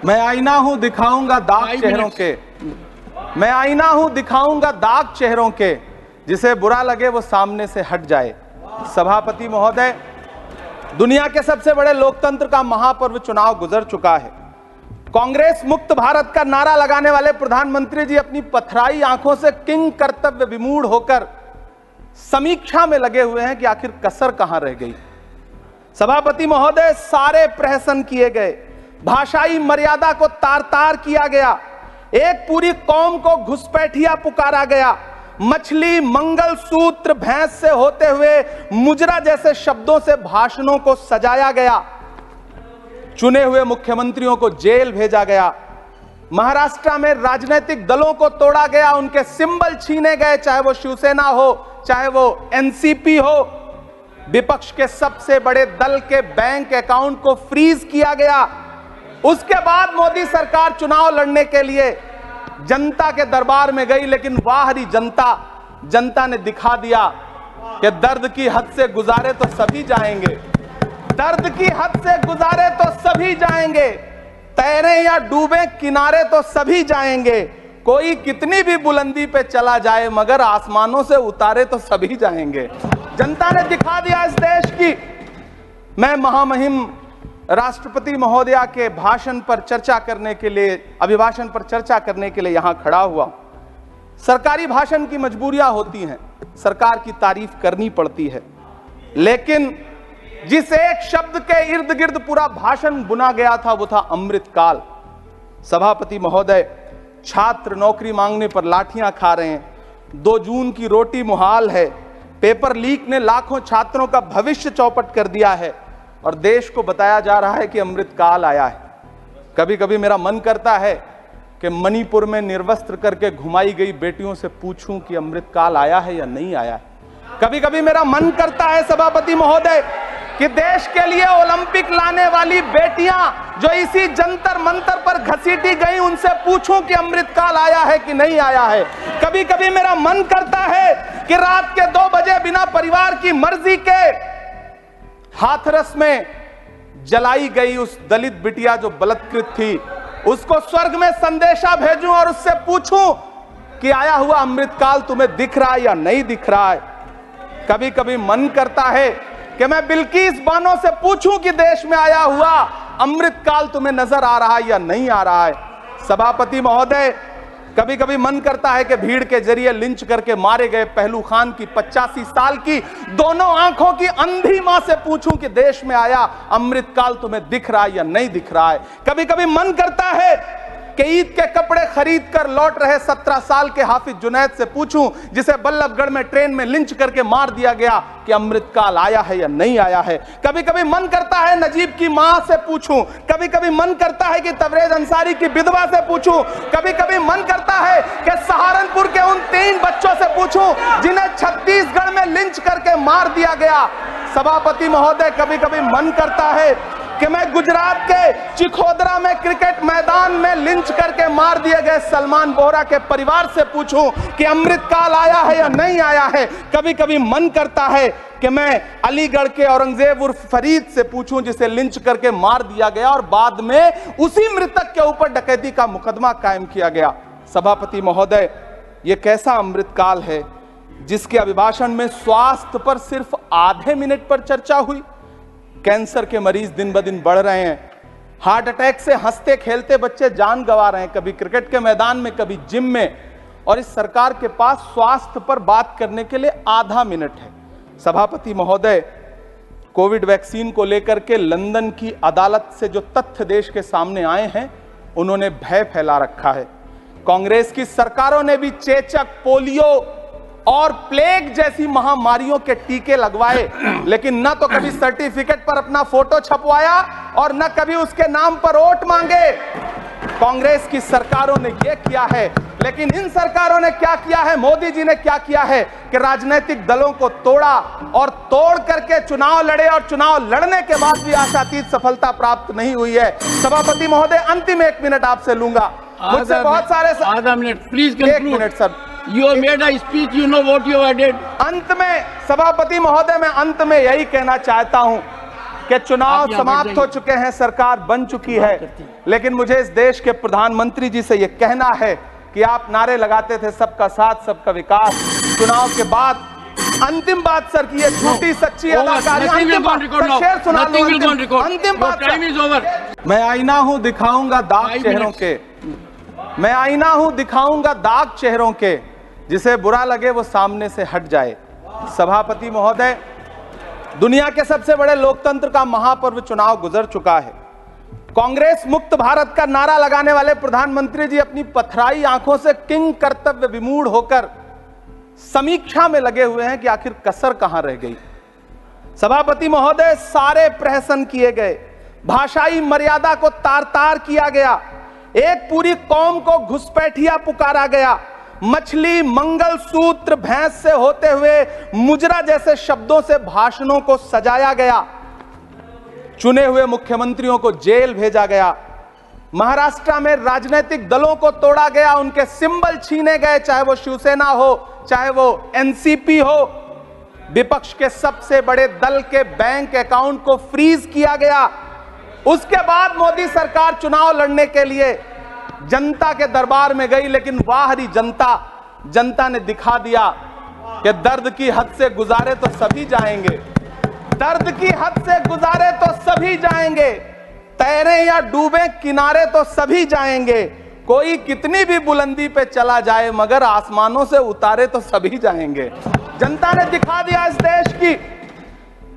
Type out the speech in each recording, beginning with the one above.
मैं आईना हूं दिखाऊंगा दाग चेहरों के, मैं आईना हूं दिखाऊंगा दाग चेहरों के, जिसे बुरा लगे वो सामने से हट जाए। सभापति महोदय, दुनिया के सबसे बड़े लोकतंत्र का महापर्व चुनाव गुजर चुका है। कांग्रेस मुक्त भारत का नारा लगाने वाले प्रधानमंत्री जी अपनी पथराई आंखों से किंग कर्तव्य विमूढ़ होकर समीक्षा में लगे हुए हैं कि आखिर कसर कहां रह गई। सभापति महोदय, सारे प्रहसन किए गए, भाषाई मर्यादा को तार तार किया गया, एक पूरी कौम को घुसपैठिया पुकारा गया, मछली मंगल सूत्र भैंस से होते हुए मुजरा जैसे शब्दों से भाषणों को सजाया गया, चुने हुए मुख्यमंत्रियों को जेल भेजा गया, महाराष्ट्र में राजनीतिक दलों को तोड़ा गया, उनके सिंबल छीने गए, चाहे वो शिवसेना हो चाहे वो एनसीपी हो, विपक्ष के सबसे बड़े दल के बैंक अकाउंट को फ्रीज किया गया। उसके बाद मोदी सरकार चुनाव लड़ने के लिए जनता के दरबार में गई, लेकिन वाहरी जनता ने दिखा दिया कि दर्द की हद से गुजारे तो सभी जाएंगे, दर्द की हद से गुजारे तो सभी जाएंगे, तैरे या डूबे किनारे तो सभी जाएंगे, कोई कितनी भी बुलंदी पे चला जाए मगर आसमानों से उतारे तो सभी जाएंगे। जनता ने दिखा दिया इस देश की। मैं महामहिम राष्ट्रपति महोदया के भाषण पर चर्चा करने के लिए, अभिभाषण पर चर्चा करने के लिए यहां खड़ा हुआ। सरकारी भाषण की मजबूरियां होती हैं, सरकार की तारीफ करनी पड़ती है, लेकिन जिस एक शब्द के इर्द गिर्द पूरा भाषण बुना गया था वो था अमृतकाल। सभापति महोदय, छात्र नौकरी मांगने पर लाठियां खा रहे हैं, 2 जून की रोटी मुहाल है, पेपर लीक ने लाखों छात्रों का भविष्य चौपट कर दिया है और देश को बताया जा रहा है कि अमृतकाल आया है। कभी कभी मेरा मन करता है कि मणिपुर में निर्वस्त्र करके घुमाई गई बेटियों से पूछूं कि अमृतकाल आया है या नहीं आया है। कभी कभी मेरा मन करता है सभापति महोदय कि देश के लिए ओलंपिक लाने वाली बेटियां जो इसी जंतर मंतर पर घसीटी गई, उनसे पूछूं कि अमृतकाल आया है कि नहीं आया है। कभी कभी मेरा मन करता है कि रात के 2 बजे बिना परिवार की मर्जी के हाथरस में जलाई गई उस दलित बिटिया जो बलात्कृत थी, उसको स्वर्ग में संदेशा भेजूं और उससे पूछूं कि आया हुआ अमृतकाल तुम्हें दिख रहा है या नहीं दिख रहा है। कभी कभी मन करता है कि मैं बिल्किस बानो से पूछूं कि देश में आया हुआ अमृतकाल तुम्हें नजर आ रहा है या नहीं आ रहा है। सभापति महोदय, कभी कभी मन करता है कि भीड़ के जरिए लिंच करके मारे गए पहलू खान की 85 साल की दोनों आंखों की अंधी मां से पूछूं कि देश में आया अमृतकाल तुम्हें दिख रहा है या नहीं दिख रहा है। कभी कभी मन करता है कि ईद के कपड़े खरीद कर लौट रहे 17 साल के हाफिज जुनैद से पूछूं, जिसे बल्लभगढ़ में ट्रेन में लिंच करके मार दिया गया, कि अमृतकाल आया है या नहीं आया है। कभी कभी मन करता है नजीब की मां से पूछूं, कभी कभी मन करता है कि तबरेज अंसारी की विधवा से पूछूं, कभी कभी मन करता है कि सहारनपुर के उन 3 बच्चों से पूछूं जिन्हें छत्तीसगढ़ में लिंच करके मार दिया गया। सभापति महोदय, कभी कभी मन करता है कि मैं गुजरात के चिखोदरा में क्रिकेट मैदान में लिंच करके मार दिए गए सलमान बोहरा के परिवार से पूछूं कि अमृतकाल आया है या नहीं आया है। कभी कभी मन करता है कि मैं अलीगढ़ के औरंगजेब उर्फ फरीद से पूछूं, जिसे लिंच करके मार दिया गया और बाद में उसी मृतक के ऊपर डकैती का मुकदमा कायम किया गया। सभापति महोदय, यह कैसा अमृतकाल है जिसके अभिभाषण में स्वास्थ्य पर सिर्फ आधे मिनट पर चर्चा हुई। कैंसर के मरीज दिन ब दिन बढ़ रहे हैं, हार्ट अटैक से हंसते खेलते बच्चे जान गंवा रहे हैं, कभी क्रिकेट के मैदान में कभी जिम में, और इस सरकार के पास स्वास्थ्य पर बात करने के लिए आधा मिनट है। सभापति महोदय, कोविड वैक्सीन को लेकर के लंदन की अदालत से जो तथ्य देश के सामने आए हैं, उन्होंने भय फैला रखा है। कांग्रेस की सरकारों ने भी चेचक, पोलियो और प्लेग जैसी महामारियों के टीके लगवाए, लेकिन न तो कभी सर्टिफिकेट पर अपना फोटो छपवाया और न कभी उसके नाम पर वोट मांगे। कांग्रेस की सरकारों ने यह किया है, लेकिन इन सरकारों ने क्या किया है, मोदी जी ने क्या किया है कि राजनीतिक दलों को तोड़ा और तोड़ करके चुनाव लड़े, और चुनाव लड़ने के बाद भी आशातीत सफलता प्राप्त नहीं हुई है। सभापति महोदय, अंतिम 1 मिनट आपसे लूंगा, मुझसे बहुत सारे। आधा minute please. 1 minute sir. You have made a speech, you know what you have did. अंत में सभापति महोदय, मैं अंत में यही कहना चाहता हूं कि चुनाव आप यहाँ समाप्त बैठ हो जाइए। चुके हैं, सरकार बन चुकी है, लेकिन मुझे इस देश के प्रधानमंत्री जी से यह कहना है कि आप नारे लगाते थे सबका साथ सबका विकास। चुनाव के बाद अंतिम बात सर की ये झूठी सच्ची अदाकारी, अंतिम बात शेर सुना लो, अंतिम बात सर। मैं आईना हूं दिखाऊंगा दाग चेहरों के, मैं आईना हूं दिखाऊंगा दाग चेहरों के, जिसे बुरा लगे वो सामने से हट जाए। सभापति महोदय, दुनिया के सबसे बड़े लोकतंत्र का महापर्व चुनाव गुजर चुका है। कांग्रेस मुक्त भारत का नारा लगाने वाले प्रधानमंत्री जी अपनी पथराई आंखों से किंग कर्तव्य विमूढ़ होकर समीक्षा में लगे हुए हैं कि आखिर कसर कहां रह गई। सभापति महोदय, सारे प्रहसन किए गए, भाषाई मर्यादा को तार तार किया गया, एक पूरी कौम को घुसपैठिया पुकारा गया, मछली मंगल सूत्र भैंस से होते हुए मुजरा जैसे शब्दों से भाषणों को सजाया गया, चुने हुए मुख्यमंत्रियों को जेल भेजा गया, महाराष्ट्र में राजनीतिक दलों को तोड़ा गया, उनके सिंबल छीने गए, चाहे वो शिवसेना हो चाहे वो एनसीपी हो, विपक्ष के सबसे बड़े दल के बैंक अकाउंट को फ्रीज किया गया। उसके बाद मोदी सरकार चुनाव लड़ने के लिए जनता के दरबार में गई, लेकिन वाहरी जनता ने दिखा दिया कि दर्द की हद से गुजारे तो सभी जाएंगे, दर्द की हद से गुजारे तो सभी जाएंगे, तैरे या डूबे किनारे तो सभी जाएंगे, कोई कितनी भी बुलंदी पे चला जाए मगर आसमानों से उतारे तो सभी जाएंगे। जनता ने दिखा दिया इस देश की।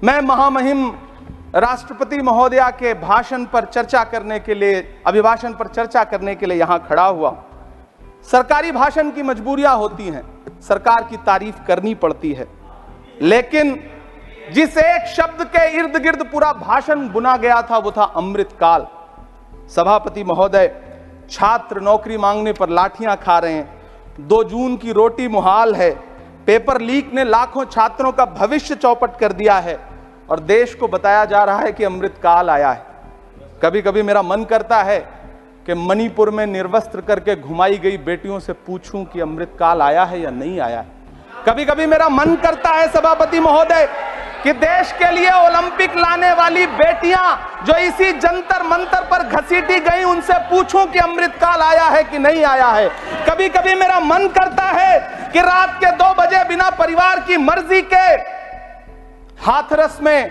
मैं महामहिम राष्ट्रपति महोदया के भाषण पर चर्चा करने के लिए, अभिभाषण पर चर्चा करने के लिए यहां खड़ा हुआ। सरकारी भाषण की मजबूरियां होती हैं, सरकार की तारीफ करनी पड़ती है, लेकिन जिस एक शब्द के इर्द गिर्द पूरा भाषण बुना गया था वो था अमृतकाल। सभापति महोदय, छात्र नौकरी मांगने पर लाठियां खा रहे हैं, 2 जून की रोटी मुहाल है, पेपर लीक ने लाखों छात्रों का भविष्य चौपट कर दिया है और देश को बताया जा रहा है कि अमृतकाल आया है। कभी कभी मेरा मन करता है कि मणिपुर में निर्वस्त्र करके घुमाई गई बेटियों से पूछूं कि अमृतकाल आया है या नहीं आया है। कभी कभी मेरा मन करता है सभापति महोदय कि देश के लिए ओलंपिक लाने वाली बेटियां जो इसी जंतर मंतर पर घसीटी गई, उनसे पूछूं कि अमृतकाल आया है कि नहीं आया है। कभी कभी मेरा मन करता है कि रात के 2 बजे बिना परिवार की मर्जी के हाथरस में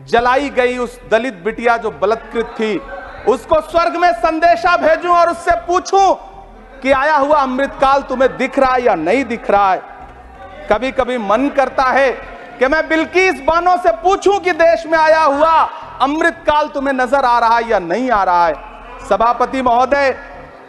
जलाई गई उस दलित बिटिया जो बलात्कृत थी, उसको स्वर्ग में संदेशा भेजूं और उससे पूछूं कि आया हुआ अमृतकाल तुम्हें दिख रहा है या नहीं दिख रहा है। कभी कभी मन करता है कि मैं बिल्किस बानो से पूछूं कि देश में आया हुआ अमृतकाल तुम्हें नजर आ रहा है या नहीं आ रहा है। सभापति महोदय,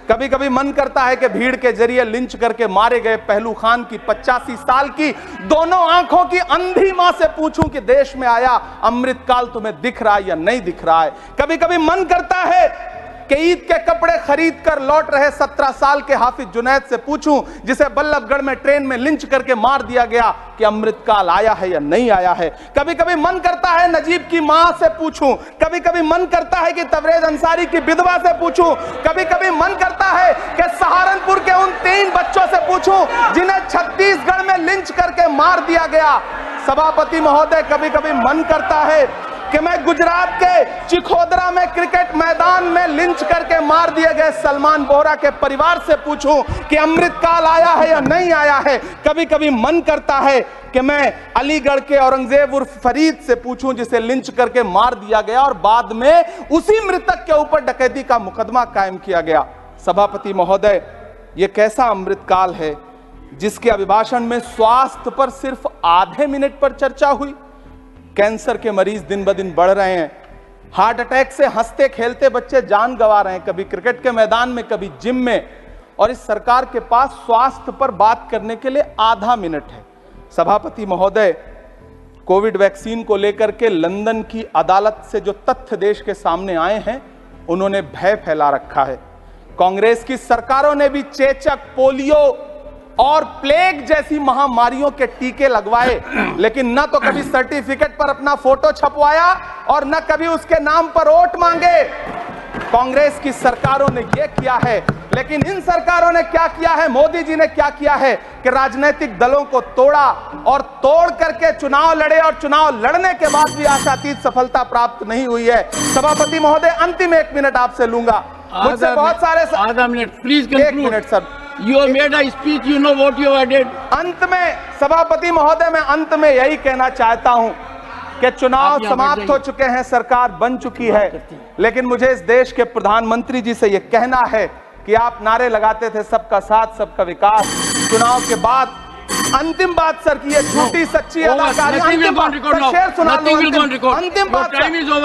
कभी कभी मन करता है कि भीड़ के जरिए लिंच करके मारे गए पहलू खान की 85 साल की दोनों आंखों की अंधी मां से पूछूं कि देश में आया अमृतकाल तुम्हें दिख रहा है या नहीं दिख रहा है। कभी कभी मन करता है कि ईद के कपड़े खरीद कर लौट रहे 17 साल के हाफिज जुनैद से पूछूं, जिसे बल्लभगढ़ में ट्रेन में लिंच करके मार दिया गया, कि अमृतकाल आया है या नहीं आया है। कभी कभी मन करता है नजीब की मां से पूछूं, कभी कभी मन करता है कि तबरेज अंसारी की विधवा से पूछूं, कभी कभी मन करता है कि सहारनपुर के उन 3 बच्चों से पूछूं जिन्हें छत्तीसगढ़ में लिंच करके मार दिया गया। सभापति महोदय, कभी कभी मन करता है कि मैं गुजरात के चिखोदरा में क्रिकेट मैदान में लिंच करके मार दिए गए सलमान बोहरा के परिवार से पूछूं कि अमृतकाल आया है या नहीं आया है। कभी कभी मन करता है कि मैं अलीगढ़ के औरंगजेब उर्फ फरीद से पूछूं, जिसे लिंच करके मार दिया गया और बाद में उसी मृतक के ऊपर डकैती का मुकदमा कायम किया गया। सभापति महोदय, यह कैसा अमृतकाल है जिसके अभिभाषण में स्वास्थ्य पर सिर्फ आधे मिनट पर चर्चा हुई। कैंसर के मरीज दिन ब दिन बढ़ रहे हैं, हार्ट अटैक से हंसते खेलते बच्चे जान गंवा रहे हैं, कभी क्रिकेट के मैदान में कभी जिम में, और इस सरकार के पास स्वास्थ्य पर बात करने के लिए आधा मिनट है। सभापति महोदय, कोविड वैक्सीन को लेकर के लंदन की अदालत से जो तथ्य देश के सामने आए हैं, उन्होंने भय फैला रखा है। कांग्रेस की सरकारों ने भी चेचक, पोलियो और प्लेग जैसी महामारियों के टीके लगवाए, लेकिन न तो कभी सर्टिफिकेट पर अपना फोटो छपवाया और न कभी उसके नाम पर वोट मांगे। कांग्रेस की सरकारों ने यह किया है, लेकिन इन सरकारों ने क्या किया है, मोदी जी ने क्या किया है कि राजनीतिक दलों को तोड़ा और तोड़ करके चुनाव लड़े, और चुनाव लड़ने के बाद भी आशातीत सफलता प्राप्त नहीं हुई है। सभापति महोदय, अंतिम 1 मिनट आपसे लूंगा। मुझसे बहुत सारे आधा minute, please 1 minute sir. You have made a speech, you know what you have added. अंत में सभापति महोदय, मैं अंत में यही कहना चाहता हूं कि चुनाव समाप्त हो चुके हैं, सरकार बन चुकी है, लेकिन मुझे इस देश के प्रधानमंत्री जी से यह कहना है कि आप नारे लगाते थे सबका साथ सबका विकास। चुनाव के बाद अंतिम बात सर की ये झूठी सच्ची अदाकारी, अंतिम बात, शेर सुना लो, अंतिम बात।